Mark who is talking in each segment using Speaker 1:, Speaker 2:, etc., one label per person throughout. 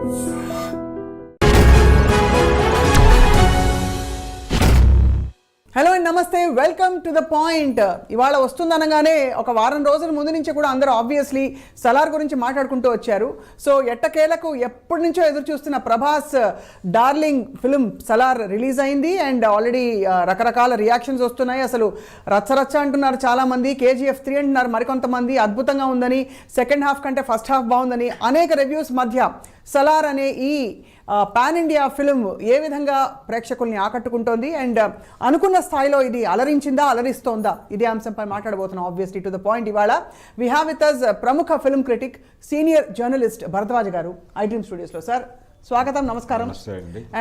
Speaker 1: Hello and నమస్తే, welcome to the point. ఇవాళ వస్తుందనగానే ఒక వారం రోజుల ముందు నుంచి కూడా అందరూ ఆబ్వియస్లీ సలార్ గురించి మాట్లాడుకుంటూ వచ్చారు. సో ఎట్టకేలకు ఎప్పటి నుంచో ఎదురు చూస్తున్న Prabhas darling film Salaar release అయింది అండ్ ఆల్రెడీ రకరకాల రియాక్షన్స్ వస్తున్నాయి. అసలు రచ్చరచ్చ అంటున్నారు చాలామంది, KGF 3 అంటున్నారు మరికొంతమంది, అద్భుతంగా ఉందని, సెకండ్ హాఫ్ కంటే ఫస్ట్ హాఫ్ బాగుందని. అనేక రివ్యూస్ మధ్య సలార్ అనే ఈ పాన్ ఇండియా ఫిల్మ్ ఏ విధంగా ప్రేక్షకుల్ని ఆకట్టుకుంటోంది అండ్ అనుకున్న స్థాయిలో ఇది అలరించిందా, అలరిస్తోందా, ఇదే అంశంపై మాట్లాడబోతున్నాం. Obviously to the point. ఇవాళ వి హ్యావ్ విత్ అస్ ప్రముఖ film critic, senior journalist Bharadwaj గారు iDream స్టూడియోస్లో. సార్ స్వాగతం, నమస్కారం.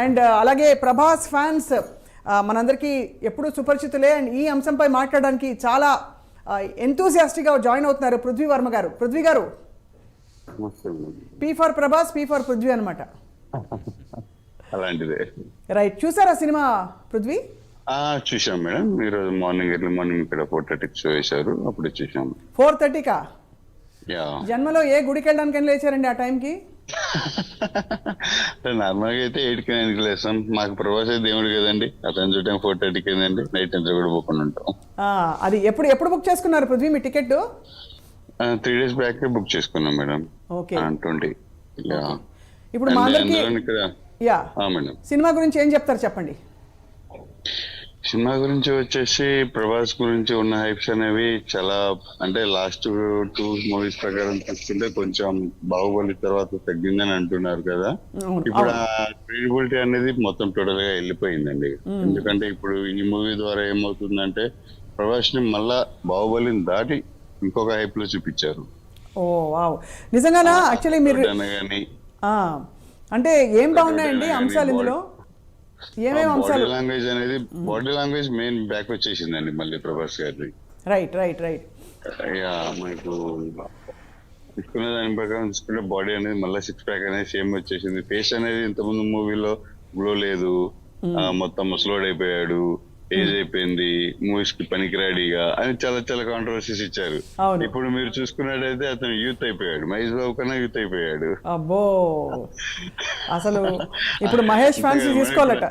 Speaker 1: అండ్ అలాగే ప్రభాస్ ఫ్యాన్స్ మనందరికీ ఎప్పుడూ సుపరిచితులే అండ్ ఈ అంశంపై మాట్లాడడానికి చాలా ఎంతూసియాస్టిక్గా జాయిన్ అవుతున్నారు పృథ్వీ వర్మ గారు. పృథ్వీ గారు, P for Prabhas, P for Prithvi అనమాట.
Speaker 2: అలాంటిదే.
Speaker 1: రైట్, చూసారా సినిమా పృథ్వీ?
Speaker 2: చూసాం మేడం. ఈరోజు ఎర్లీ మార్నింగ్ ఇక్కడ 4:30 షో వేశారు, అప్పుడు చూసాం.
Speaker 1: 4:30కా?
Speaker 2: యా.
Speaker 1: జన్మలో ఏ గుడికి వెళ్ళడానికి లేచారండి ఆ టైంకి?
Speaker 2: నార్మల్ గా అయితే 8కి 9కి లేస్తాం. మాకు ప్రభాస్ దేవుడు కదండి, అతను చూడటం 4:30కి ఏందండి, నైట్ అంతా కూడా పోకుండా ఉంటాం.
Speaker 1: అది ఎప్పుడు బుక్ చేసుకున్నారు పృథ్వీ మీ టికెట్?
Speaker 2: 3 days బ్యాక్ బుక్ చేసుకున్నాం మేడం.
Speaker 1: ఓకే.
Speaker 2: 20. యా.
Speaker 1: ఇప్పుడు మా అందరికి యా
Speaker 2: మేడం,
Speaker 1: సినిమా గురించి ఏం చెప్తారు చెప్పండి.
Speaker 2: సినిమా గురించి వచ్చేసి ప్రభాస్ గురించి ఉన్న హైప్స్ అనేవి చాలా, అంటే లాస్ట్ 2 మూవీస్ ప్రకారం చూస్తుంటే కొంచెం బాహుబలి తర్వాత తగ్గిందని అంటున్నారు కదా. ఇప్పుడు ఆ క్రెడిబిలిటీ అనేది మొత్తం టోటల్ గా వెళ్ళిపోయిందండి. ఎందుకంటే ఇప్పుడు ఈ మూవీ ద్వారా ఏమవుతుందంటే ప్రభాస్ ని మళ్ళా బాహుబలిని దాటి ఇంకొక హైప్ లో చూపించారు.
Speaker 1: ఓ వావ్, నిజంగానా? యాక్చువల్లీ మీరు అంటే ఏం బాగున్నాయండి అంశాలు ఇందులో? ఏమేమి అంశాలు?
Speaker 2: బాడీ లాంగ్వేజ్ మెయిన్ బ్యాక్ వచ్చేసిందండి మళ్ళీ ప్రభాస్ గారి.
Speaker 1: Right right right.
Speaker 2: యా, మనకు తీసుకున్న దాని ప్రకారం తీసుకుంటే బాడీ అనేది మళ్ళీ 6 ప్యాక్ అనేది సేమ్ వచ్చేసింది. ఫేస్ అనేది ఇంతకుముందు మూవీలో గ్లో లేదు, మొత్తం ముసలోడ్ అయిపోయాడు, ఏజ్ అయిపోయింది, మూవీస్ కి పనికిరాడిగా అని చాలా చాలా కాంట్రవర్సీస్ ఇచ్చారు. ఇప్పుడు మీరు చూసుకున్నట్టయితే అతను యూత్ అయిపోయాడు, మహేష్ బాబు కన్నా యూత్ అయిపోయాడు.
Speaker 1: అబ్బో, అసలు ఇప్పుడు మహేష్ ఫ్యాన్స్ తీసుకోవాలట.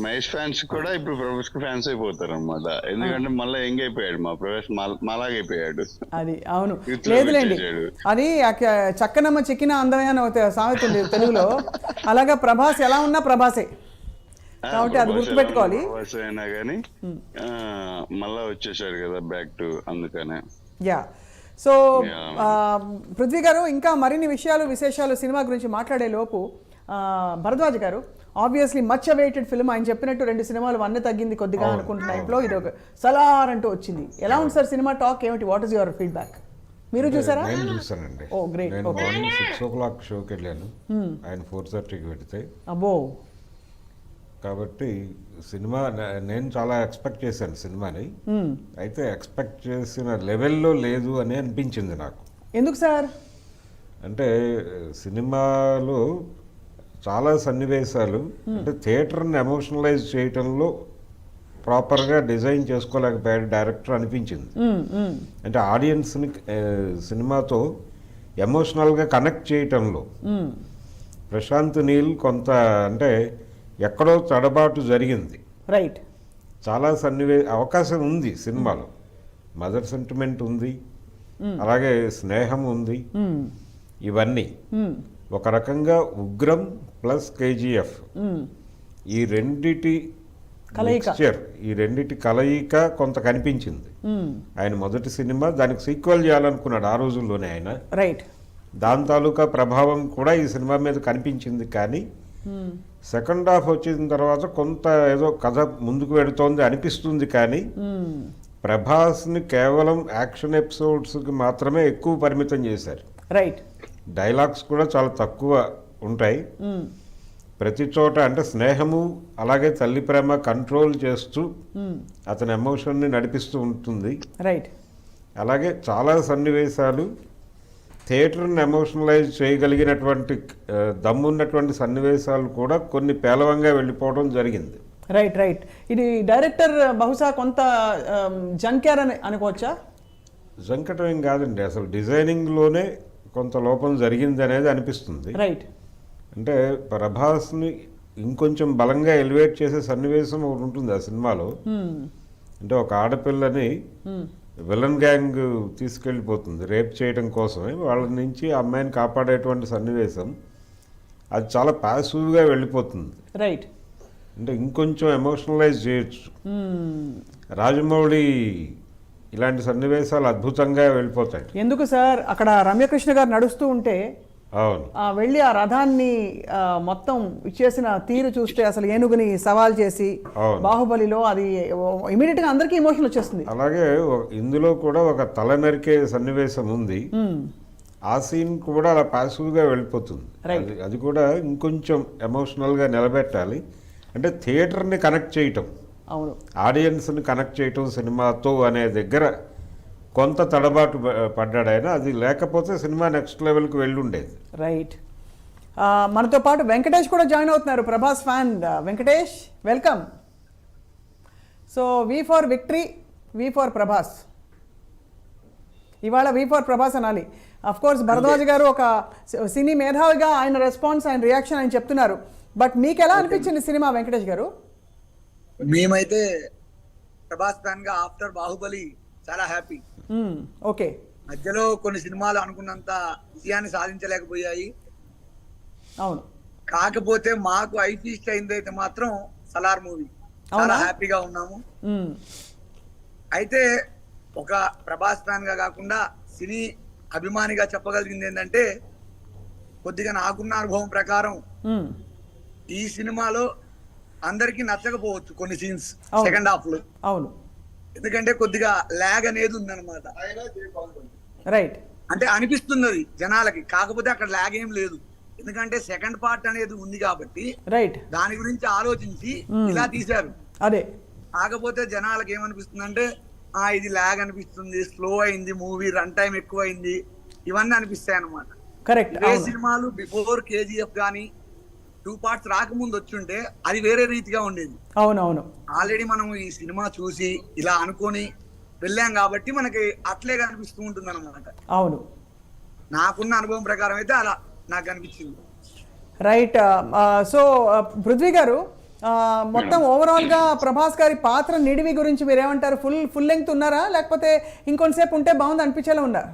Speaker 2: మహేష్ ఫ్యాన్స్ కూడా ఇప్పుడు ప్రభాస్ కి ఫ్యాన్స్ అయిపోతారు అనమాట. ఎందుకంటే మళ్ళీ యంగ్ అయిపోయాడు మా ప్రభాస్, మాలాగైపోయాడు.
Speaker 1: అది అవును, లేదులేండి, అది చక్కనమ్మ చిక్కిన అందమైన సామెత ఉంది తెలుగులో. అలాగా ప్రభాస్ ఎలా ఉన్నా ప్రభాసే కాబట్టి అది గుర్తుపెట్టుకోవాలి.
Speaker 2: అయినా కానీ మళ్ళా వచ్చేసాడు కదా బ్యాక్ టు, అందుకనే.
Speaker 1: యా. సో పృథ్వీ గారు, ఇంకా మరిన్ని విశేషాలు సినిమా గురించి మాట్లాడే లోపు భరద్వాజ్ గారు, ఆబ్వియస్లీ మచ్ అవైటెడ్ ఫిల్మ్. ఆయన చెప్పినట్టు 2 సినిమాలు వన్న తగ్గింది కొద్దిగా అనుకుంటున్న టైంలో ఇది ఒక సలార్ అంటూ వచ్చింది. ఎలా ఉంది సార్ సినిమా? టాక్ ఏమిటి? What is your feedback? మీరు చూసారా?
Speaker 3: నేను చూసానండి.
Speaker 1: ఓ గ్రేట్. ఓకే.
Speaker 3: 6 o'clock షోకి వెళ్ళాను, ఆయన 4:30కి పెడితే.
Speaker 1: అబ్బో.
Speaker 3: కాబట్టి సినిమా నేను చాలా ఎక్స్పెక్ట్ చేశాను సినిమాని. అయితే ఎక్స్పెక్ట్ చేసిన లెవెల్లో లేదు అని అనిపించింది నాకు.
Speaker 1: ఎందుకు సార్?
Speaker 3: అంటే సినిమాలో చాలా సన్నివేశాలు అంటే థియేటర్ని ఎమోషనలైజ్ చేయటంలో ప్రాపర్గా డిజైన్ చేసుకోలేకపోయాడు డైరెక్టర్ అనిపించింది. అంటే ఆడియన్స్ని సినిమాతో ఎమోషనల్గా కనెక్ట్ చేయటంలో ప్రశాంత్ నీల్ కొంత అంటే ఎక్కడో తడబాటు జరిగింది.
Speaker 1: రైట్.
Speaker 3: చాలా అవకాశం ఉంది సినిమాలో. మదర్ సెంటిమెంట్ ఉంది, అలాగే స్నేహం ఉంది. ఇవన్నీ ఒక రకంగా ఉగ్రం ప్లస్ KGF ఈ రెండిటి మిక్స్చర్, ఈ రెండిటి కలయిక కొంత కనిపించింది. ఆయన మొదటి సినిమా, దానికి సీక్వెల్ చేయాలనుకున్నాడు ఆ రోజుల్లోనే ఆయన.
Speaker 1: రైట్.
Speaker 3: దాని తాలూకా ప్రభావం కూడా ఈ సినిమా మీద కనిపించింది. కానీ సెకండ్ హాఫ్ వచ్చిన తర్వాత కొంత ఏదో కథ ముందుకు వెడుతోంది అనిపిస్తుంది. కానీ ప్రభాస్ని కేవలం యాక్షన్ ఎపిసోడ్స్కి మాత్రమే ఎక్కువ పరిమితం చేశారు.
Speaker 1: రైట్.
Speaker 3: డైలాగ్స్ కూడా చాలా తక్కువ ఉంటాయి ప్రతి చోట. అంటే స్నేహము అలాగే తల్లి ప్రేమ కంట్రోల్ చేస్తూ అతని ఎమోషన్ని నడిపిస్తూ ఉంటుంది.
Speaker 1: రైట్.
Speaker 3: అలాగే చాలా సన్నివేశాలు థియేటర్ని ఎమోషనలైజ్ చేయగలిగినటువంటి దమ్మున్నటువంటి సన్నివేశాలు కూడా కొన్ని పేలవంగా వెళ్ళిపోవడం జరిగింది.
Speaker 1: Right right. ఇది డైరెక్టర్ బహుశా కొంత జంక్యార్ అని అనుకోవచ్చా?
Speaker 3: జంకటం ఏం కాదండి, అసలు డిజైనింగ్లోనే కొంత లోపం జరిగింది అనేది అనిపిస్తుంది.
Speaker 1: రైట్.
Speaker 3: అంటే ప్రభాస్ని ఇంకొంచెం బలంగా ఎలివేట్ చేసే సన్నివేశం ఒకటి ఉంటుంది ఆ సినిమాలో. అంటే ఒక ఆడపిల్లని విలన్ గ్యాంగ్ తీసుకెళ్ళిపోతుంది రేప్ చేయడం కోసమే, వాళ్ళ నుంచి ఆ అమ్మాయిని కాపాడేటువంటి సన్నివేశం. అది చాలా ప్యాసివ్గా వెళ్ళిపోతుంది.
Speaker 1: రైట్.
Speaker 3: అంటే ఇంకొంచెం ఎమోషనలైజ్ చేయొచ్చు. రాజమౌళి ఇలాంటి సన్నివేశాలు అద్భుతంగా వెళ్ళిపోతాయి.
Speaker 1: ఎందుకు సార్, అక్కడ రమ్యకృష్ణ గారు నడుస్తూ ఉంటే
Speaker 3: అవును,
Speaker 1: వెళ్ళి ఆ రథాన్ని మొత్తం ఇచ్చేసిన తీరు చూస్తే అసలు ఏనుగుని సవాల్ చేసి బాహుబలిలో అది ఇమీడియట్ గా అందరికీ ఎమోషన్ వచ్చేస్తుంది.
Speaker 3: అలాగే ఇందులో కూడా ఒక తల నరికే సన్నివేశం ఉంది. ఆ సీన్ కూడా అలా పాసివ్గా వెళ్ళిపోతుంది. అది కూడా ఇంకొంచెం ఎమోషనల్గా నిలబెట్టాలి. అంటే థియేటర్ని కనెక్ట్ చేయటం,
Speaker 1: అవును,
Speaker 3: ఆడియన్స్ని కనెక్ట్ చేయటం సినిమాతో అనే దగ్గర కొంత తడబాటు పడ్డాడు ఆయన. అది లేకపోతే సినిమా నెక్స్ట్ లెవెల్కి వెళ్ళుండేది.
Speaker 1: రైట్. మనతో పాటు వెంకటేష్ కూడా జాయిన్ అవుతున్నారు, Prabhas fan. Venkatesh, welcome. So V for victory, V for Prabhas. ఇవాళ వి ఫర్ ప్రభాస్ అనాలి. అఫ్ కోర్స్ భరద్వాజ్ గారు ఒక సినీ మేధావిగా ఆయన రెస్పాన్స్, ఆయన రియాక్షన్ ఆయన చెప్తున్నారు. బట్ మీకు ఎలా అనిపించింది సినిమా, వెంకటేష్ గారు?
Speaker 4: మేమైతే ప్రభాస్ ఫ్యాన్ గా ఆఫ్టర్ బాహుబలి చాలా హ్యాపీ.
Speaker 1: ఓకే.
Speaker 4: మధ్యలో కొన్ని సినిమాలు అనుకున్నంత విజయాన్ని సాధించలేకపోయాయి.
Speaker 1: అవును.
Speaker 4: కాకపోతే మాకు ఐ ఫీస్ట్ అయిందైతే మాత్రం సలార్ మూవీ. చాలా హ్యాపీగా ఉన్నాము. అయితే ఒక ప్రభాస్ ఫ్యాన్ గా కాకుండా సినీ అభిమానిగా చెప్పగలిగింది ఏంటంటే, కొద్దిగా నాకున్న అనుభవం ప్రకారం ఈ సినిమాలో అందరికీ నచ్చకపోవచ్చు కొన్ని సీన్స్ సెకండ్ హాఫ్ లో.
Speaker 1: అవును.
Speaker 4: ఎందుకంటే కొద్దిగా ల్యాగ్ అనేది ఉందన్నమాట.
Speaker 1: రైట్.
Speaker 4: అంటే అనిపిస్తున్నది జనాలకి, కాకపోతే అక్కడ ల్యాగ్ ఏం లేదు. ఎందుకంటే సెకండ్ పార్ట్ అనేది ఉంది కాబట్టి
Speaker 1: రైట్,
Speaker 4: దాని గురించి ఆలోచించి ఇలా తీశారు.
Speaker 1: అదే.
Speaker 4: కాకపోతే జనాలకి ఏమనిపిస్తుంది అంటే, ఇది ల్యాగ్ అనిపిస్తుంది, స్లో అయింది, మూవీ రన్ టైం ఎక్కువ అయింది, ఇవన్నీ అనిపిస్తాయి అన్నమాట.
Speaker 1: కరెక్ట్.
Speaker 4: ఏ సినిమాలు బిఫోర్ కేజీఎఫ్ గానీ 2 పార్ట్స్ రాకముందు వచ్చుంటే అది వేరే రీతిగా ఉండేది.
Speaker 1: అవునవును.
Speaker 4: ఆల్రెడీ మనం ఈ సినిమా చూసి ఇలా అనుకొని వెళ్ళాం కాబట్టి మనకి అట్లే కనిపిస్తూ ఉంటుంది అన్నమాట.
Speaker 1: అవును.
Speaker 4: నాకున్న అనుభవం ప్రకారం అయితే అలా నాకు అనిపించింది.
Speaker 1: రైట్. సో పృథ్వీ గారు, మొత్తం ఓవరాల్ గా ప్రభాస్ గారి పాత్ర నిడివి గురించి మీరేమంటారు? ఫుల్ లెంగ్త్ ఉన్నారా, లేకపోతే ఇంకొంతసేపు ఉంటే బాగుంది అనిపించేలా ఉందా?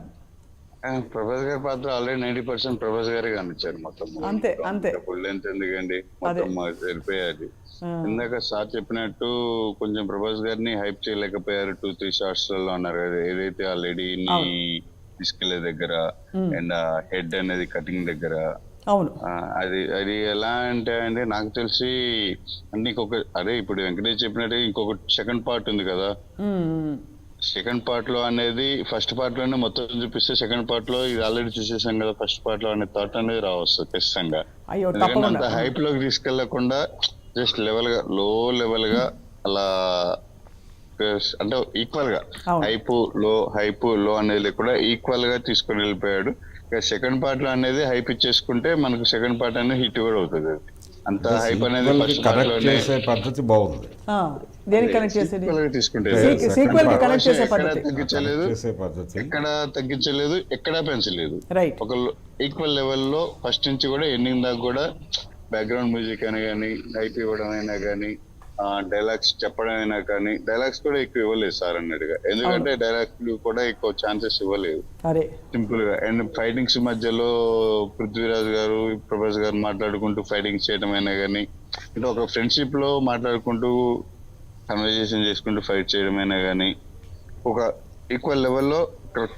Speaker 2: ప్రభాస్ గారి పాత్ర ఆల్రెడీ 90% ప్రభాస్ గారే కనిపించారు మొత్తం.
Speaker 1: అంతే అంతే.
Speaker 2: ఫుల్ లెంత్ ఎందుకండి, మొత్తం సరిపోయాది. ఇందాక సార్ చెప్పినట్టు కొంచెం ప్రభాస్ గారిని హైప్ చేయలేకపోయారు 2-3 షార్ట్స్ లలో అన్నారు కదా. ఏదైతే ఆ లేడీని తీసుకెళ్లే దగ్గర అండ్ హెడ్ అనేది కటింగ్ దగ్గర,
Speaker 1: అవును,
Speaker 2: అది ఎలా అంటే అండి, నాకు తెలిసి ఇంకొక ఇప్పుడు వెంకటేష్ చెప్పినట్టు ఇంకొక సెకండ్ పార్ట్ ఉంది కదా. సెకండ్ పార్ట్ లో అనేది ఫస్ట్ పార్ట్ లోనే మొత్తం చూపిస్తే, సెకండ్ పార్ట్ లో ఇది ఆల్రెడీ చూసేసాం కదా, ఫస్ట్ పార్ట్ లో అనే థాట్ అనేది రావచ్చు ఖచ్చితంగా. అంత హైప్ లోకి తీసుకెళ్లకుండా జస్ట్ లెవెల్ గా, లో లెవెల్ గా అలా, అంటే ఈక్వల్ గా హైప్ లో అనేది లేకుండా ఈక్వల్ గా తీసుకొని వెళ్ళిపోయాడు. ఇక సెకండ్ పార్ట్ లో అనేది హైప్ ఇచ్చేసుకుంటే మనకు సెకండ్ పార్ట్ అనేది హిట్ కూడా అవుతుంది. అంత హైప్ అనేది ఫస్ట్ పార్ట్ లోనే
Speaker 3: పద్ధతి బాగుంది.
Speaker 2: ఎక్కడ తగ్గించలేదు, ఎక్కడా పెంచలేదు. ఒక ఈక్వల్ లెవెల్లో ఫస్ట్ నుంచి కూడా ఎండింగ్ దాకా కూడా బ్యాక్గ్రౌండ్ మ్యూజిక్ అయినా కానీ, హైప్ ఇవ్వడం అయినా కానీ, డైలాగ్స్ చెప్పడం అయినా కానీ, డైలాగ్స్ కూడా ఎక్కువ ఇవ్వలేదు సార్ అన్నట్టుగా. ఎందుకంటే డైలాగ్స్ కూడా ఎక్కువ ఛాన్సెస్ ఇవ్వలేదు, సింపుల్ గా. అండ్ ఫైటింగ్స్ మధ్యలో పృథ్వీరాజ్ గారు, ప్రభాస్ గారు మాట్లాడుకుంటూ ఫైటింగ్స్ చేయడం అయినా కానీ, అంటే ఒక ఫ్రెండ్షిప్ లో మాట్లాడుకుంటూ కన్వర్జేషన్ చేసుకుంటూ ఫైట్ చేయడం అయినా కానీ, ఒక ఈక్వల్ లెవెల్లో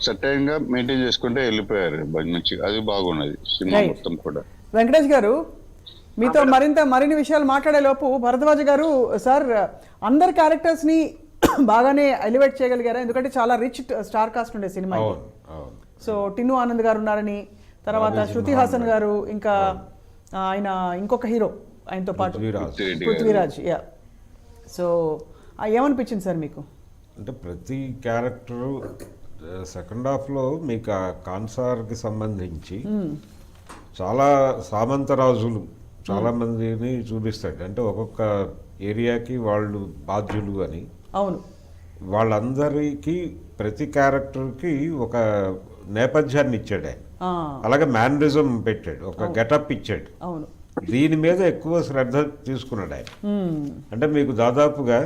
Speaker 2: సర్టైన్ గా మెయింటైన్ చేసుకుంటే వెళ్ళిపోయారు మంచిగా. అది బాగున్నది సినిమా మొత్తం కూడా.
Speaker 1: వెంకటేష్ గారు, మీతో మరిన్ని విషయాలు మాట్లాడే లోపు భరద్వాజ్ గారు, సార్ అందరి క్యారెక్టర్స్ ని బాగానే ఎలివేట్ చేయగలిగారా? ఎందుకంటే చాలా రిచ్ స్టార్ కాస్ట్ ఉండే సినిమా. సో టిన్ను ఆనంద్ గారు ఉన్నారని, తర్వాత శృతి హాసన్ గారు, ఇంకా ఆయన ఇంకొక హీరో ఆయనతో పాటు పృథ్వీరాజ్. సో ఏమనిపించింది సార్ మీకు?
Speaker 3: అంటే ప్రతి క్యారెక్టరు సెకండ్ హాఫ్లో మీకు ఆ కాన్సార్కి సంబంధించి చాలా సామంతరాజులు చాలామందిని చూపిస్తాడు. అంటే ఒక్కొక్క ఏరియాకి వాళ్ళు బాధ్యులు అని.
Speaker 1: అవును.
Speaker 3: వాళ్ళందరికీ ప్రతి క్యారెక్టర్కి ఒక నేపథ్యాన్ని ఇచ్చాడు ఆయన. అలాగే మేనరిజం పెట్టాడు, ఒక గెటప్ ఇచ్చాడు.
Speaker 1: అవును.
Speaker 3: దీని మీద ఎక్కువ శ్రద్ధ తీసుకున్నాడు ఆయన. అంటే మీకు దాదాపుగా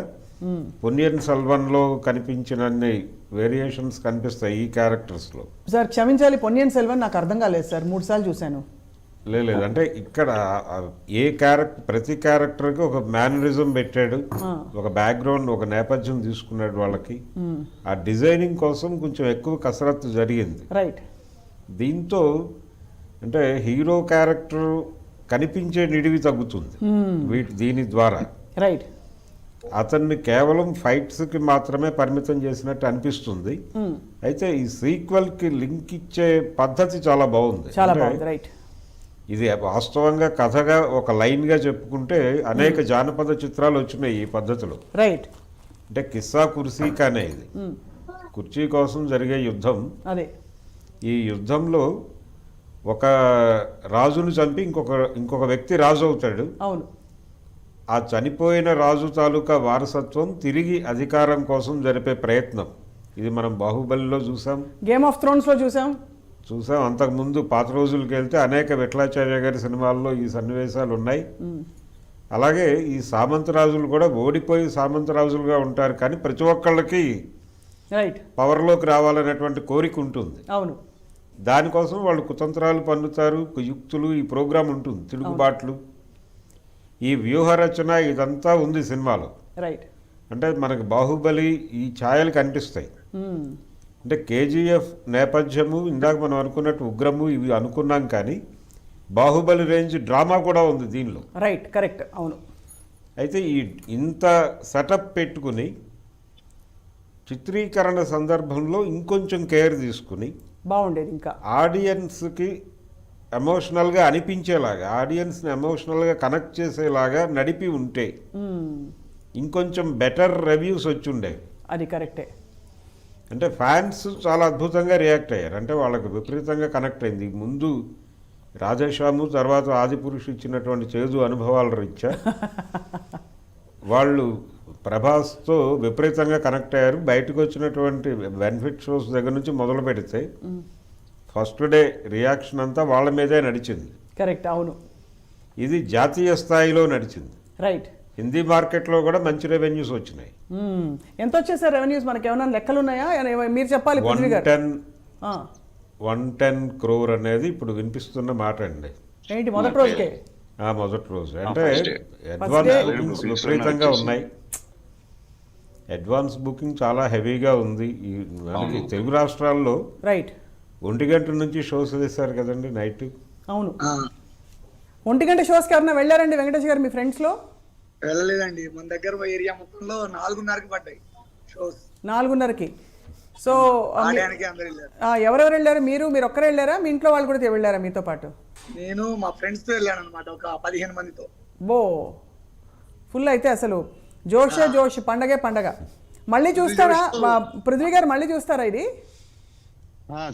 Speaker 3: పొన్నియిన్ సెల్వన్లో కనిపించినన్ని వేరియేషన్స్ కనిపిస్తాయి ఈ క్యారెక్టర్స్లో.
Speaker 1: సార్ క్షమించాలి, పొన్నియిన్ సెల్వన్ నాకు అర్థం కాలేదు సార్, 3 సార్లు చూశాను.
Speaker 3: లేదు అంటే ఇక్కడ ప్రతి క్యారెక్టర్కి ఒక మేనరిజం పెట్టాడు, ఒక బ్యాక్గ్రౌండ్, ఒక నేపథ్యం తీసుకున్నాడు వాళ్ళకి. ఆ డిజైనింగ్ కోసం కొంచెం ఎక్కువ కసరత్తు జరిగింది.
Speaker 1: రైట్.
Speaker 3: దీంతో అంటే హీరో క్యారెక్టర్ కనిపించే నిడివి తగ్గుతుంది దీని ద్వారా.
Speaker 1: రైట్.
Speaker 3: అతన్ని కేవలం ఫైట్స్కి మాత్రమే పరిమితం చేసినట్టు అనిపిస్తుంది. అయితే ఈ సీక్వెల్కి లింక్ ఇచ్చే పద్ధతి చాలా బాగుంది.
Speaker 1: చాలా బాగుంది. రైట్.
Speaker 3: ఇది వాస్తవంగా కథగా ఒక లైన్గా చెప్పుకుంటే అనేక జానపద చిత్రాలు వచ్చినాయి ఈ పద్ధతిలో.
Speaker 1: రైట్.
Speaker 3: అంటే కిస్సా కుర్సీ కానే ఇది, కుర్చీ కోసం జరిగే యుద్ధం.
Speaker 1: అదే
Speaker 3: ఈ యుద్ధంలో ఒక రాజును చంపి ఇంకొక వ్యక్తి రాజు అవుతాడు.
Speaker 1: అవును.
Speaker 3: ఆ చనిపోయిన రాజు తాలూకా వారసత్వం తిరిగి అధికారం కోసం జరిపే ప్రయత్నం. ఇది మనం బాహుబలిలో చూసాం,
Speaker 1: గేమ్ ఆఫ్ థ్రోన్స్లో చూసాం.
Speaker 3: అంతకుముందు పాత రోజులకి వెళ్తే అనేక విఠలాచార్య గారి సినిమాల్లో ఈ సన్నివేశాలు ఉన్నాయి. అలాగే ఈ సామంతరాజులు కూడా ఓడిపోయి సామంతరాజులుగా ఉంటారు, కానీ ప్రతి ఒక్కళ్ళకి
Speaker 1: రైట్
Speaker 3: పవర్లోకి రావాలనేటువంటి కోరిక ఉంటుంది.
Speaker 1: అవును.
Speaker 3: దానికోసం వాళ్ళు కుతంత్రాలు పన్నుతారు, యుక్తులు, ఈ ప్రోగ్రాం ఉంటుంది, తిరుగుబాట్లు, ఈ వ్యూహరచన ఇదంతా ఉంది సినిమాలో.
Speaker 1: రైట్.
Speaker 3: అంటే మనకు బాహుబలి ఈ ఛాయలు కనిపిస్తాయి. అంటే కేజీఎఫ్ నేపథ్యము, ఇందాక మనం అనుకున్నట్టు ఉగ్రము, ఇవి అనుకున్నాం, కానీ బాహుబలి రేంజ్ డ్రామా కూడా ఉంది దీనిలో.
Speaker 1: రైట్. కరెక్ట్. అవును.
Speaker 3: అయితే ఇంత సెటప్ పెట్టుకుని చిత్రీకరణ సందర్భంలో ఇంకొంచెం కేర్ తీసుకుని
Speaker 1: బాగుండేది. ఇంకా
Speaker 3: ఆడియన్స్కి ఎమోషనల్గా అనిపించేలాగా, ఆడియన్స్ని ఎమోషనల్గా కనెక్ట్ చేసేలాగా నడిపి ఉంటే ఇంకొంచెం బెటర్ రివ్యూస్ వచ్చి ఉండేవి.
Speaker 1: అది కరెక్టే.
Speaker 3: అంటే ఫ్యాన్స్ చాలా అద్భుతంగా రియాక్ట్ అయ్యారు. అంటే వాళ్ళకు విపరీతంగా కనెక్ట్ అయింది. ముందు రాధేశ్యాము, తర్వాత ఆదిపురుషు ఇచ్చినటువంటి చేదు అనుభవాల రీత్యా వాళ్ళు ప్రభాస్తో విపరీతంగా కనెక్ట్ అయ్యారు. బయటకు వచ్చినటువంటి బెనిఫిట్ షోస్ దగ్గర నుంచి మొదలు పెడితే ఫస్ట్ డే రియాక్షన్ అంతా వాళ్ళ మీదే నడిచింది.
Speaker 1: కరెక్ట్. అవును.
Speaker 3: ఇది జాతీయ స్థాయిలో నడిచింది.
Speaker 1: రైట్.
Speaker 3: హిందీ మార్కెట్లో కూడా మంచి రెవెన్యూస్ వచ్చినాయి.
Speaker 1: ఎంత వచ్చాయి సార్ రెవెన్యూస్? మనకి ఏమైనా లెక్కలు ఉన్నాయా? మీరు చెప్పాలి.
Speaker 3: 110 crore అనేది ఇప్పుడు వినిపిస్తున్న మాట అండి.
Speaker 1: ఏంటి మొదటి రోజుకే?
Speaker 3: మొదటి రోజు అంటే అడ్వాన్స్ బుకింగ్స్ విపరీతంగా ఉన్నాయి. అడ్వాన్స్ బుకింగ్ చాలా హెవీగా ఉంది ఈ మనకి తెలుగు రాష్ట్రాల్లో.
Speaker 1: రైట్.
Speaker 3: 1 గంట నుంచి షోస్ వేశారు కదండి నైట్.
Speaker 1: అవును. 1 గంట షోస్కి ఎవరైనా వెళ్ళారండి వెంకటేష్ గారు మీ ఫ్రెండ్స్లో?
Speaker 4: వెళ్ళలేదండి. మన దగ్గర ఏరియా మొత్తంలో 4:30కి పడ్డాయి షోస్.
Speaker 1: 4:30కి. సో
Speaker 4: ఆడడానికి అందరు వెళ్ళారు.
Speaker 1: ఎవరెవరు వెళ్ళారు? మీరు ఒక్కరే వెళ్ళారా? మీ ఇంట్లో వాళ్ళు కూడా వెళ్ళారా మీతో పాటు?
Speaker 4: నేను మా ఫ్రెండ్స్తో వెళ్ళాను అనమాట, ఒక 15 మందితో.
Speaker 1: బో ఫుల్. అయితే అసలు జోష్, పండగే పండగ. మళ్ళీ చూస్తారా పృథ్వీ గారు? మళ్ళీ చూస్తారా ఇది?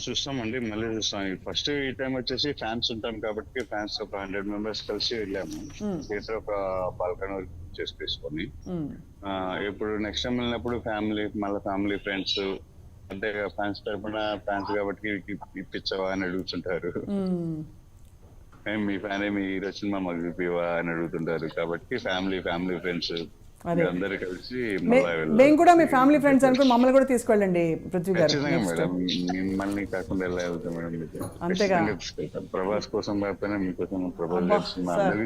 Speaker 2: చూస్తామండి, మళ్ళీ చూస్తాం. ఫస్ట్ ఈ టైం వచ్చేసి ఫ్యాన్స్ ఉంటాం కాబట్టి ఫ్యాన్స్ ఒక 100 members కలిసి వెళ్ళాము. థియేటర్ ఒక బాల్కనీ చేసి తీసుకొని. ఇప్పుడు నెక్స్ట్ టైం వెళ్ళినప్పుడు ఫ్యామిలీ ఫ్రెండ్స్, అంటే ఫ్యాన్స్ తరపున ఫ్యాన్స్ కాబట్టి ఇప్పించవా అని అడుగుతుంటారు. మీ ఫ్యాన్ మీ హీరో సినిమా మాకు ఇప్పివా అని అడుగుతుంటారు. కాబట్టి ఫ్యామిలీ ఫ్రెండ్స్ అందరు కలిసి
Speaker 1: మేము కూడా మీ ఫ్యామిలీ ఫ్రెండ్స్ అనుకుని మమ్మల్ని కూడా తీసుకెళ్ళండి పృథ్వీ గారు.
Speaker 2: మేడం మిమ్మల్ని కాకుండా ఎలా వెళ్తాం మేడం?
Speaker 1: అంతేగా.
Speaker 2: ప్రభాస్ కోసం కాకపోయినా మీకోసం ప్రభాస్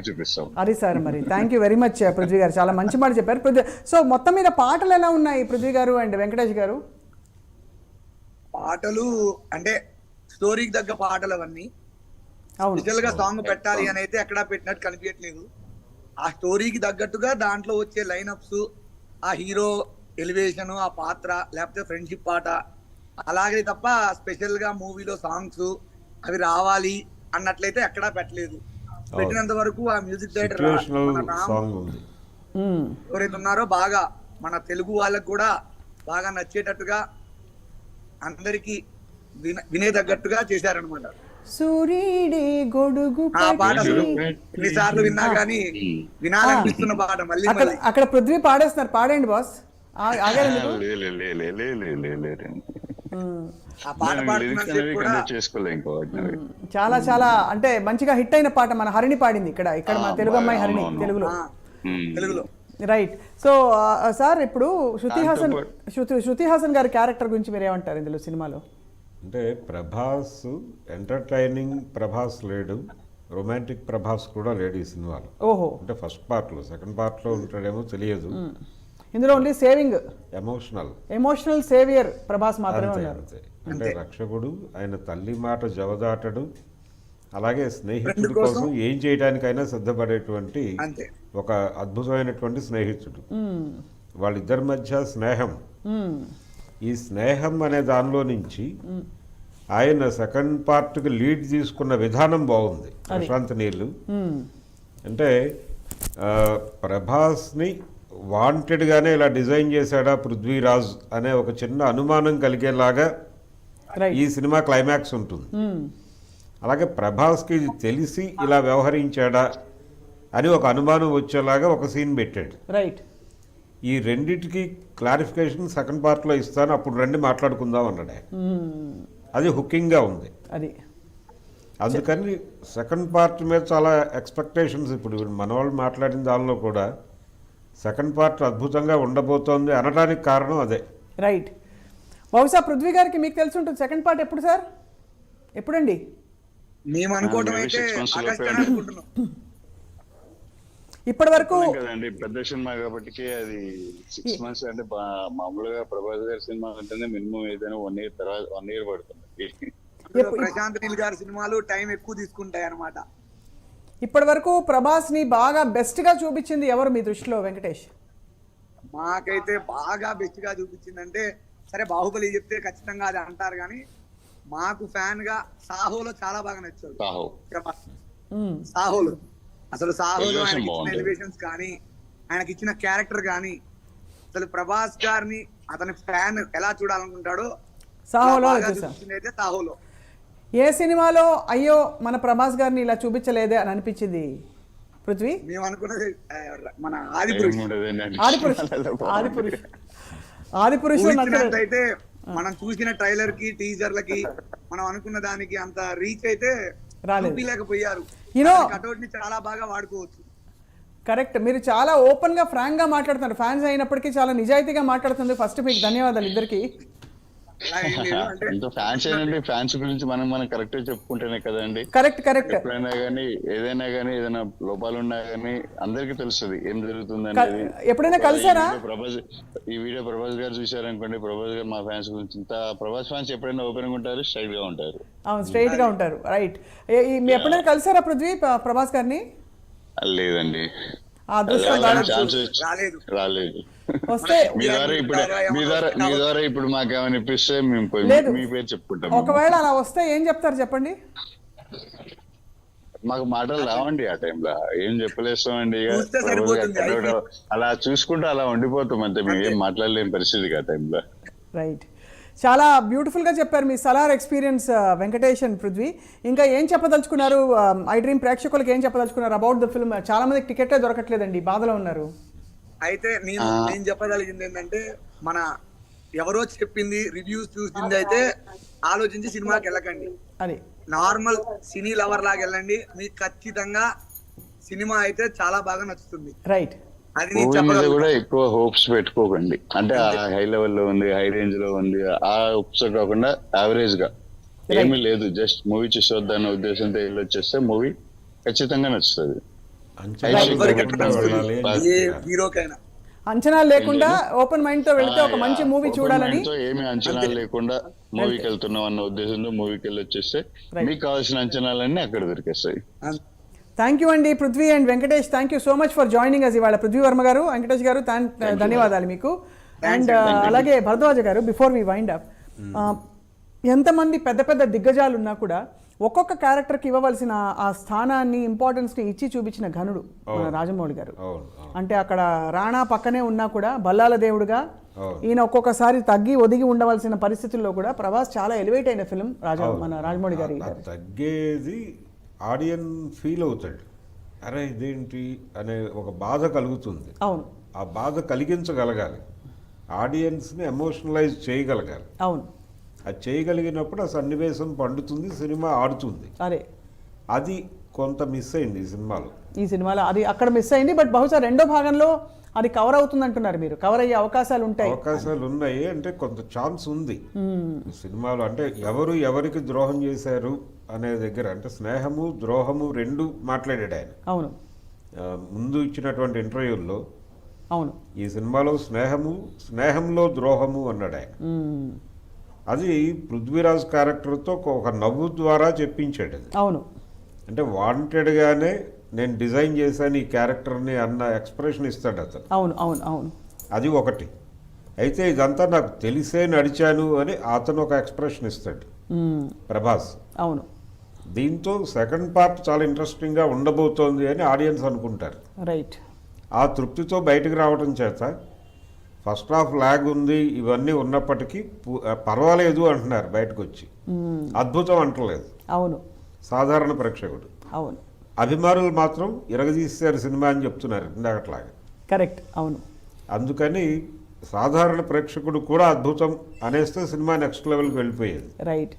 Speaker 2: చూపిస్తాం.
Speaker 1: అది సార్. మరి thank you very much Prithvi గారు, చాలా మంచి మాట చెప్పారు. సో మొత్తం మీద పాటలు ఎలా ఉన్నాయి పృథ్వీ గారు అండ్ వెంకటేష్ గారు?
Speaker 4: పాటలు అంటే స్టోరీకి తగ్గ పాటలు అవన్నీ. స్పెషల్ గా సాంగ్ పెట్టాలి అని అయితే ఎక్కడా పెట్టినట్టు కనిపించట్లేదు. ఆ స్టోరీకి తగ్గట్టుగా దాంట్లో వచ్చే లైనప్స్, ఆ హీరో ఎలివేషన్, ఆ పాత్ర, లేకపోతే ఫ్రెండ్షిప్ పాట, అలాగే తప్ప స్పెషల్ గా మూవీలో సాంగ్స్ అవి రావాలి అన్నట్లయితే ఎక్కడా పెట్టలేదు. పెట్టినంత వరకు ఆ మ్యూజిక్ డైరెక్టర్ ఎవరైతే ఉన్నారో బాగా మన తెలుగు వాళ్ళకు కూడా బాగా నచ్చేటట్టుగా అందరికి వినేదగ్గట్టుగా చేశారనమాట.
Speaker 1: సూర్యుడే గొడుగు
Speaker 4: ఆ పాట ఎన్నిసార్లు విన్నా కానీ వినాలనిపిస్తున్న పాట. మళ్ళీ
Speaker 1: అక్కడ పృథ్వీ పాడేస్తున్నారు, పాడండి బాస్.
Speaker 4: ఆ పాట
Speaker 2: లిరిక్స్
Speaker 4: పాడుతున్నంతసేపు
Speaker 2: అనేవి
Speaker 4: కూడా
Speaker 2: కండక్ట్ చేసుకోలే ఇంకా వాటిని.
Speaker 1: చాలా చాలా అంటే మంచిగా హిట్ అయిన పాట మన హరిణి పాడింది ఇక్కడ మన తెలుగు అమ్మాయి హరిణి
Speaker 2: అవునవును.
Speaker 1: తెలుగులో.
Speaker 4: ఆ, తెలుగులో
Speaker 1: రైట్. సో సార్ ఇప్పుడు
Speaker 2: దాంతో
Speaker 1: శృతి హాసన్ గారి క్యారెక్టర్ గురించి మీరు ఏమంటారు ఇందులో సినిమాలో?
Speaker 3: అంటే ప్రభాస్ ఎంటర్టైనింగ్ ప్రభాస్ లేడు, రొమాంటిక్ ప్రభాస్ కూడా లేడు ఈ సినిమాలో.
Speaker 1: ఓహో.
Speaker 3: అంటే ఫస్ట్ పార్ట్లో, సెకండ్ పార్ట్లో ఉంటాడేమో తెలియదు.
Speaker 1: ఇందులో only saving
Speaker 3: emotional
Speaker 1: saviour Prabhas మాత్రమే
Speaker 3: అంతే
Speaker 1: ఉన్నారు.
Speaker 3: అంతే. అంటే రక్షకుడు, ఆయన తల్లి మాట జవదాటడు, అలాగే స్నేహితుడి
Speaker 4: ఫ్రెండ్ కోసం
Speaker 3: కోసం ఏం చేయడానికైనా సిద్ధపడేటువంటి
Speaker 4: అంతే.
Speaker 3: ఒక అద్భుతమైనటువంటి స్నేహితుడు. వాళ్ళిద్దరి మధ్య స్నేహం, ఈ స్నేహం అనే దానిలో నుంచి ఆయన సెకండ్ పార్ట్కి లీడ్ తీసుకున్న విధానం బాగుంది. ప్రశాంత్ నీళ్ళు అంటే ప్రభాస్ని వాంటెడ్గానే ఇలా డిజైన్ చేశాడా పృథ్వీరాజ్ అనే ఒక చిన్న అనుమానం కలిగేలాగా
Speaker 1: రైట్.
Speaker 3: ఈ సినిమా క్లైమాక్స్ ఉంటుంది. అలాగే ప్రభాస్కి ఇది తెలిసి ఇలా వ్యవహరించాడా అని ఒక అనుమానం వచ్చేలాగా ఒక సీన్ పెట్టాడు.
Speaker 1: రైట్.
Speaker 3: ఈ రెండిటికి క్లారిఫికేషన్ సెకండ్ పార్ట్లో ఇస్తాను, అప్పుడు రండి మాట్లాడుకుందాం అన్నాడు ఆయన. అది హుకింగ్గా ఉంది.
Speaker 1: అది
Speaker 3: అందుకని సెకండ్ పార్ట్ మీద చాలా ఎక్స్పెక్టేషన్స్. ఇప్పుడు మన వాళ్ళు మాట్లాడిన దానిలో కూడా సెకండ్ పార్ట్ అద్భుతంగా ఉండబోతోంది అనడానికి కారణం అదే.
Speaker 1: రైట్. బహుశా పృథ్వీ గారికి మీకు తెలిసి ఉంటుంది సెకండ్ పార్ట్ ఎప్పుడు సార్? ఎప్పుడండి?
Speaker 4: మేము అనుకోవటం అయితే
Speaker 2: 6 months
Speaker 4: ఆగస్ట్
Speaker 2: లోపే
Speaker 4: అని అనుకుంటున్నాం.
Speaker 1: ఇప్పటి వరకు
Speaker 2: కదండి పెద్ద సినిమా కాబట్టి అది 6 months అంటే మామూలుగా ప్రభాస్ గారి సినిమా అంటేనే మినిమం ఏదైనా 1 year తర్వాత 1 year పడుతుంది.
Speaker 4: ప్రశాంత్ నీల్ గారి సినిమాలు టైం ఎక్కువ తీసుకుంటాయి అన్నమాట.
Speaker 1: ఇప్పటి వరకు ప్రభాస్ ని బాగా బెస్ట్ గా చూపించింది ఎవరు మీ దృష్టిలో వెంకటేష్?
Speaker 4: మాకైతే బాగా బెస్ట్ గా చూపించిందంటే, సరే బాహుబలి చెప్తే ఖచ్చితంగా అది అంటారు కానీ మాకు ఫ్యాన్ గా సాహోలో చాలా బాగా నచ్చాడు
Speaker 2: సాహో.
Speaker 4: ప్రభాస్. సాహోలో అసలు సాహోలో
Speaker 2: Elevation
Speaker 4: ఆయనకి ఇచ్చిన
Speaker 2: బాగుంది.
Speaker 4: ఎలివేషన్స్ కానీ, ఆయనకి ఇచ్చిన క్యారెక్టర్ కానీ, అసలు ప్రభాస్ గారిని అతని ఫ్యాన్ ఎలా చూడాలనుకుంటాడో
Speaker 1: సాహోలో
Speaker 4: బాగా
Speaker 1: చూసాం.
Speaker 4: చూపించింది అయితే సాహోలో.
Speaker 1: ఏ సినిమాలో అయ్యో మన ప్రభాస్ గారిని ఇలా చూపించలేదే అని అనిపించింది పృథ్వీ?
Speaker 4: మేము అనుకున్నది మన ఆదిపురుష్.
Speaker 2: ఏముండదండి.
Speaker 1: ఆదిపురుషులో
Speaker 4: ఊహించినట్లయితే మనం చూసిన ట్రైలర్ కి టీజర్లకి మనం అనుకున్న దానికి అంత రీచ్ అయితే
Speaker 1: రాలేదు.
Speaker 4: చూపించలేకపోయారు.
Speaker 1: You know-
Speaker 4: కటౌట్ ని చాలా బాగా వాడుకోవచ్చు.
Speaker 1: కరెక్ట్. మీరు చాలా ఓపెన్ గా ఫ్రాంక్ గా మాట్లాడుతున్నారు. ఫ్యాన్స్ అయినప్పటికీ చాలా నిజాయితీగా మాట్లాడుతుంది. ఫస్ట్ మీకు ధన్యవాదాలు ఇద్దరికి.
Speaker 4: అలా ఏం లేదు అంటే
Speaker 2: ఎంతో ఫ్యాన్స్ ఏంటంటే ఫ్యాన్స్ గురించి మనం కరెక్ట్ చెప్పుకుంటేనే కదండి.
Speaker 1: కరెక్ట్.
Speaker 2: ఎప్పుడైనా కానీ ఏదైనా లోపాలు ఉన్నా కానీ అందరికీ తెలుస్తుంది ఏం జరుగుతుంది అనేది.
Speaker 1: ఎప్పుడైనా కలిసారా?
Speaker 2: ఈ వీడియో ప్రభాస్ గారు చూసారనుకోండి, ప్రభాస్ గారు మా ఫ్యాన్స్ గురించి ఇంత ప్రభాస్ ఫ్యాన్స్ ఎప్పుడైనా ఓపెన్ గా ఉంటారు, స్ట్రైట్ గా ఉంటారు.
Speaker 1: అవును, స్ట్రైట్ గా ఉంటారు. రైట్. మీరు ఎప్పుడైనా కలిసారా పృథ్వీ ప్రభాస్ గారిని?
Speaker 2: లేదండి,
Speaker 1: ఆ అదృష్టం
Speaker 2: రాలేదు.
Speaker 1: వస్తే
Speaker 2: మీ ద్వారా ఇప్పుడు మాకేమైనా ఇప్పిస్తే మేము పోయి
Speaker 1: లేదు.
Speaker 2: మీ పేరు చెప్పుకుంటాం.
Speaker 1: ఒకవేళ అలా వస్తే ఏం చెప్తారు చెప్పండి?
Speaker 2: మాకు మాటలు రావండి ఆ టైంలో, ఏం చెప్పలేస్తామండి.
Speaker 4: చూస్తే సరిపోతుంది.
Speaker 2: అలా చూసుకుంటూ అలా ఉండిపోతాం అంతే, మేము ఏం మాట్లాడలేని పరిస్థితి ఆ టైంలో.
Speaker 1: రైట్. చాలా బ్యూటిఫుల్గా చెప్పారు మీ సలార్ ఎక్స్పీరియన్స్ వెంకటేష్ అండ్ పృథ్వీ. ఇంకా ఏం చెప్పదలుచుకున్నారు? ఐ డ్రీమ్ ప్రేక్షకులకు ఏం చెప్పదలుచుకున్నారు అబౌట్ ద ఫిల్మ్? చాలా మందికి టికెట్లే దొరకట్లేదండి, బాధలో ఉన్నారు.
Speaker 4: అయితే నేను చెప్పగలిగింది ఏంటంటే, మన ఎవరో చెప్పింది రివ్యూస్ చూసింది అయితే ఆలోచించి సినిమాకి వెళ్ళకండి.
Speaker 1: అది
Speaker 4: నార్మల్ సినీ లవర్ లాగా వెళ్ళండి, మీకు ఖచ్చితంగా సినిమా అయితే చాలా బాగా నచ్చుతుంది.
Speaker 1: రైట్.
Speaker 4: అది నేను
Speaker 2: మూవీ మీద
Speaker 4: చెప్పగలను.
Speaker 2: కూడా ఎక్కువ హోప్స్ పెట్టుకోకండి. అంటే ఆ హై లెవెల్ లో ఉంది, హై రేంజ్ లో ఉంది, ఆ హోప్స్ కాకుండా యావరేజ్ గా ఏమీ లేదు, జస్ట్ మూవీ చూసొద్దన్న ఉద్దేశంతో వెళ్ళొచ్చేస్తే మూవీ ఖచ్చితంగా నచ్చుతుంది.
Speaker 4: ఏ హీరోకైనా
Speaker 1: అంచనాలు లేకుండా ఓపెన్ మైండ్ తో వెళ్తే ఒక మంచి మూవీ చూడాలని.
Speaker 2: ఏమి అంచనాలు లేకుండా మూవీకి వెళ్తున్నాం అన్న ఉద్దేశంతో మూవీకి వెళ్ళి వచ్చేస్తే మీకు కావాల్సిన అంచనాలన్నీ అక్కడ దొరికేస్తాయి.
Speaker 1: థ్యాంక్ యూ అండి Prithvi and Venkatesh. Thank you so much for joining us ఇవాళ. పృథ్వీ వర్మ గారు, వెంకటేష్ గారు, ధన్యవాదాలు మీకు. అండ్ అలాగే భరద్వాజ గారు, బిఫోర్ వి వైండ్ అప్, ఎంతమంది పెద్ద పెద్ద దిగ్గజాలు ఉన్నా కూడా ఒక్కొక్క క్యారెక్టర్కి ఇవ్వవలసిన ఆ స్థానాన్ని, ఇంపార్టెన్స్ని ఇచ్చి చూపించిన ఘనుడు మన రాజమౌళి గారు. అంటే అక్కడ రాణా పక్కనే ఉన్నా కూడా బల్లాల దేవుడుగా ఈయన ఒక్కొక్కసారి తగ్గి ఒదిగి ఉండవలసిన పరిస్థితుల్లో కూడా ప్రభాస్ చాలా ఎలివేట్ అయిన ఫిల్మ్ మన రాజమౌళి గారి.
Speaker 3: తగ్గేది ఆడియన్ ఫీల్ అవుతాడు, అరే ఇదేంటి అనే ఒక బాధ కలుగుతుంది.
Speaker 1: అవును,
Speaker 3: ఆ బాధ కలిగించగలగాలి, ఆడియన్స్ని ఎమోషనలైజ్ చేయగలగాలి.
Speaker 1: అవును.
Speaker 3: అది చేయగలిగినప్పుడు ఆ సన్నివేశం పండుతుంది, సినిమా ఆడుతుంది.
Speaker 1: అదే
Speaker 3: అది కొంత మిస్ అయింది ఈ సినిమాలో.
Speaker 1: ఈ సినిమాలో అది అక్కడ మిస్ అయింది. బట్ బహుశా రెండో భాగంలో అది కవర్ అవుతుంది అంటున్నారు మీరు. కవర్ అయ్యే అవకాశాలు ఉంటాయి.
Speaker 3: అవకాశాలు ఉన్నాయి అంటే కొంత ఛాన్స్ ఉంది ఈ సినిమాలో. అంటే ఎవరు ఎవరికి ద్రోహం చేశారు అనే దగ్గర, అంటే స్నేహము ద్రోహము రెండు మాట్లాడాడు ఆయన.
Speaker 1: అవును,
Speaker 3: ముందు ఇచ్చినటువంటి ఇంటర్వ్యూల్లో
Speaker 1: అవును,
Speaker 3: ఈ సినిమాలో స్నేహంలో ద్రోహము అన్నాడు ఆయన. అది పృథ్వీరాజ్ క్యారెక్టర్తో ఒక నవ్వు ద్వారా చెప్పించాడు అది.
Speaker 1: అవును,
Speaker 3: అంటే వాంటెడ్గానే నేను డిజైన్ చేశాను ఈ క్యారెక్టర్ని అన్న ఎక్స్ప్రెషన్ ఇస్తాడు అతను.
Speaker 1: అవును, అవును, అవును.
Speaker 3: అది ఒకటి. అయితే ఇదంతా నాకు తెలిసే నడిచాను అని అతను ఒక ఎక్స్ప్రెషన్ ఇస్తాడు ప్రభాస్.
Speaker 1: అవును,
Speaker 3: దీంతో సెకండ్ పార్ట్ చాలా ఇంట్రెస్టింగ్గా ఉండబోతోంది అని ఆడియన్స్ అనుకుంటారు.
Speaker 1: రైట్.
Speaker 3: ఆ తృప్తితో బయటకు రావడం చేత ఫస్ట్ హాఫ్ లాగ్ ఉంది ఇవన్నీ ఉన్నప్పటికీ పర్వాలేదు అంటున్నారు బయటకు వచ్చి. అద్భుతం అంటలేదు
Speaker 1: అవును,
Speaker 3: సాధారణ ప్రేక్షకుడు.
Speaker 1: అవును,
Speaker 3: అభిమానులు మాత్రం ఇరగదీశారు సినిమా అని చెప్తున్నారు ఇందాకట్లాగా.
Speaker 1: కరెక్ట్. అవును,
Speaker 3: అందుకని సాధారణ ప్రేక్షకుడు కూడా అద్భుతం అనేస్తే సినిమా నెక్స్ట్ లెవెల్కి వెళ్ళిపోయేది.
Speaker 1: రైట్.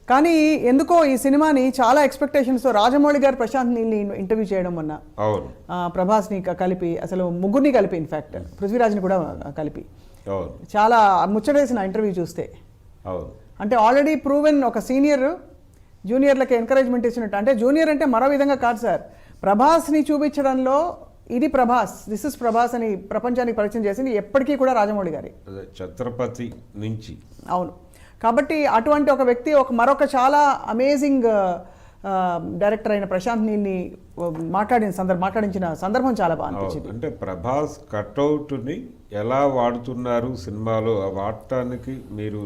Speaker 1: కానీ ఎందుకో ఈ సినిమాని చాలా ఎక్స్పెక్టేషన్స్తో రాజమౌళి గారు ప్రశాంత్ నీల్ని ఇంటర్వ్యూ చేయడం వల్ల,
Speaker 3: అవును,
Speaker 1: ప్రభాస్ని కలిపి, అసలు ముగ్గురిని కలిపి, ఇన్ఫ్యాక్ట్ పృథ్వీరాజ్ని కూడా కలిపి
Speaker 3: అవును,
Speaker 1: చాలా ముచ్చటేసిన ఇంటర్వ్యూ చూస్తే.
Speaker 3: అవును,
Speaker 1: అంటే ఆల్రెడీ ప్రూవెన్ ఒక సీనియర్ జూనియర్లకి ఎంకరేజ్మెంట్ ఇచ్చినట్టు. అంటే జూనియర్ అంటే మరో విధంగా కాదు సార్, ప్రభాస్ని చూపించడంలో ఇది ప్రభాస్, దిస్ ఇస్ ప్రభాస్ అని ప్రపంచానికి పరిచయం చేసింది ఎప్పటికీ కూడా రాజమౌళి గారి.
Speaker 3: ఛత్రపతి నుంచి.
Speaker 1: అవును. కాబట్టి అటువంటి ఒక వ్యక్తి మరొక చాలా అమేజింగ్ డైరెక్టర్ అయిన ప్రశాంత్ నీల్ని మాట్లాడించిన సందర్భం చాలా బాగా అనిపించింది.
Speaker 3: అంటే ప్రభాస్ కట్అవుట్ని ఎలా వాడుతున్నారు సినిమాలో, ఆ వాడటానికి మీరు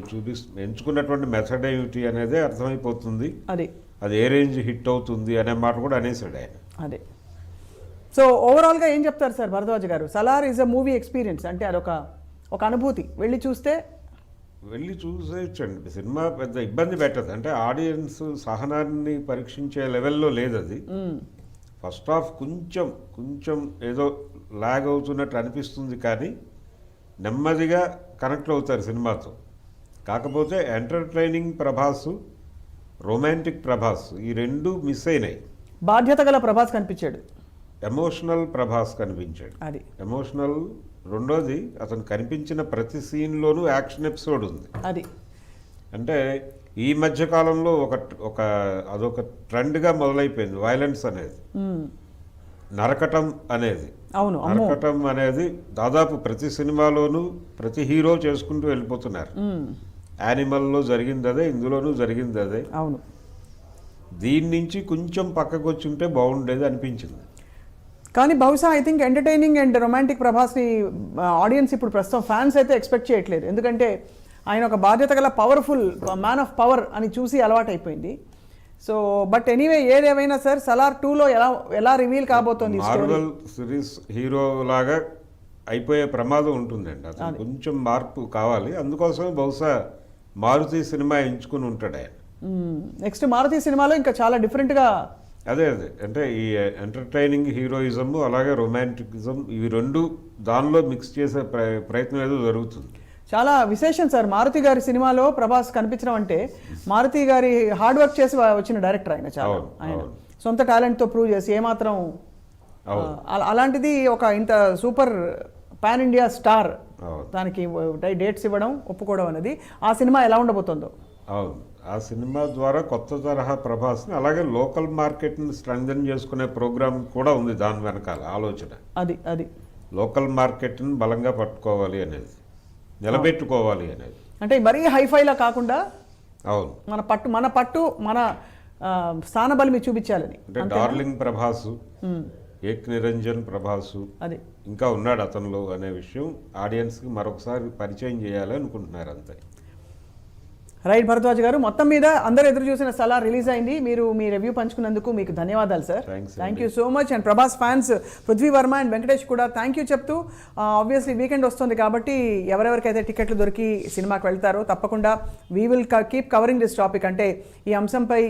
Speaker 3: ఎంచుకున్నటువంటి మెథడ్ ఏమిటి అనేదే అర్థమైపోతుంది. అది ఏ రేంజ్ హిట్ అవుతుంది అనే మాట కూడా అనేసాడు ఆయన.
Speaker 1: అదే. సో ఓవరాల్గా ఏం చెప్తారు సార్ భరద్వాజ్ గారు? Salaar is a movie experience, అంటే అదొక అనుభూతి. వెళ్ళి
Speaker 3: చూసేయచ్చండి. సినిమా పెద్ద ఇబ్బంది పెట్టదు. అంటే ఆడియన్స్ సహనాన్ని పరీక్షించే లెవెల్లో లేదు అది. ఫస్ట్ హాఫ్ కొంచెం ఏదో లాగ్ అవుతున్నట్టు అనిపిస్తుంది, కానీ నెమ్మదిగా కనెక్ట్ అవుతారు సినిమాతో. కాకపోతే ఎంటర్టైనింగ్ ప్రభాస్, రొమాంటిక్ ప్రభాస్ ఈ రెండు మిస్ అయినాయి.
Speaker 1: బాధ్యత గల ప్రభాస్ కనిపించాడు,
Speaker 3: ఎమోషనల్ ప్రభాస్ కనిపించాడు.
Speaker 1: అది
Speaker 3: ఎమోషనల్. రెండోది, అతను కనిపించిన ప్రతి సీన్లోనూ యాక్షన్ ఎపిసోడ్ ఉంది.
Speaker 1: అది
Speaker 3: అంటే ఈ మధ్య కాలంలో అదొక ట్రెండ్గా మొదలైపోయింది వైలెన్స్ అనేది, నరకటం అనేది.
Speaker 1: అవును,
Speaker 3: నరకటం అనేది దాదాపు ప్రతి సినిమాలోనూ ప్రతి హీరో చేసుకుంటూ వెళ్ళిపోతున్నారు. యానిమల్లో జరిగింది అదే, ఇందులోనూ జరిగింది అదే.
Speaker 1: అవును.
Speaker 3: దీని నుంచి కొంచెం పక్కకు వచ్చి ఉంటే బాగుండేది అనిపించింది.
Speaker 1: కానీ బహుశా I think entertaining and romantic ప్రభాస్ని ఆడియన్స్ ఇప్పుడు ప్రస్తుతం ఫ్యాన్స్ అయితే ఎక్స్పెక్ట్ చేయట్లేదు. ఎందుకంటే ఆయన ఒక బాధ్యత గల పవర్ఫుల్ మ్యాన్ ఆఫ్ పవర్ అని చూసి అలవాటైపోయింది. సో బట్ ఎనీవే, ఏదేమైనా సార్, సలార్ 2లో ఎలా రివీల్ కాబోతోంది?
Speaker 3: మార్వెల్ సిరీస్ హీరో లాగా అయిపోయే ప్రమాదం ఉంటుందండి. అతను కొంచెం మార్పు కావాలి. అందుకోసం బహుశా మారుతి సినిమా ఎంచుకుని ఉంటాడు ఆయన.
Speaker 1: నెక్స్ట్ మారుతి సినిమాలో ఇంకా చాలా డిఫరెంట్గా.
Speaker 3: అదే అంటే ఈ ఎంటర్టైనింగ్ హీరోయిజం అలాగే రొమాంటికిజం ఇవి రెండు దానిలో మిక్స్ చేసే ప్రయత్నం ఏదో జరుగుతుంది.
Speaker 1: చాలా విశేషం సార్ మారుతి గారి సినిమాలో ప్రభాస్ కనిపించడం అంటే. మారుతి గారి హార్డ్ వర్క్ చేసి వచ్చిన డైరెక్టర్ ఆయన. చాలా ఆయన సొంత టాలెంట్తో ప్రూవ్ చేసి ఏమాత్రం అలాంటిది ఒక ఇంత సూపర్ పాన్ ఇండియా స్టార్ దానికి డేట్స్ ఇవ్వడం, ఒప్పుకోవడం అనేది ఆ సినిమా ఎలా ఉండబోతుందో.
Speaker 3: అవును, ఆ సినిమా ద్వారా కొత్త తరహా ప్రభాస్ని అలాగే లోకల్ మార్కెట్ని స్ట్రెంగ్థెన్ చేసుకునే ప్రోగ్రామ్ కూడా ఉంది దాని వెనకాల ఆలోచన.
Speaker 1: అది
Speaker 3: లోకల్ మార్కెట్ని బలంగా పట్టుకోవాలి అనేది, నిలబెట్టుకోవాలి అనేది.
Speaker 1: అంటే మరీ హైఫైలా కాకుండా
Speaker 3: అవును,
Speaker 1: మన పట్టు మన స్థానబలిమి చూపించాలని.
Speaker 3: అంటే డార్లింగ్ ప్రభాసు, ఏక్ నిరంజన్ ప్రభాసు
Speaker 1: అది
Speaker 3: ఇంకా ఉన్నాడు అతనిలో అనే విషయం ఆడియన్స్కి మరొకసారి పరిచయం చేయాలి అనుకుంటున్నారు అంతే.
Speaker 1: రైట్ భరద్వాజ్ గారు, మొత్తం మీద అందరూ ఎదురు చూసిన సలార్ రిలీజ్ అయింది. మీరు మీ రివ్యూ పంచుకున్నందుకు మీకు ధన్యవాదాలు sir. Thank you so much. And Prabhas fans Prithvi Varma and Venkatesh కూడా థ్యాంక్ యూ చెప్తూ, ఆబ్వియస్లీ వీకెండ్ వస్తుంది కాబట్టి ఎవరెవరికైతే టికెట్లు దొరికి సినిమాకి వెళ్తారో తప్పకుండా we will keep covering this topic. అంటే ఈ అంశంపై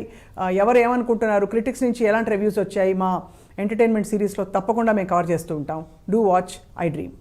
Speaker 1: ఎవరు ఏమనుకుంటున్నారు, క్రిటిక్స్ నుంచి ఎలాంటి రివ్యూస్ వచ్చాయి, మా ఎంటర్టైన్మెంట్ సిరీస్లో తప్పకుండా మేము కవర్ చేస్తూ ఉంటాం. Do watch I dream.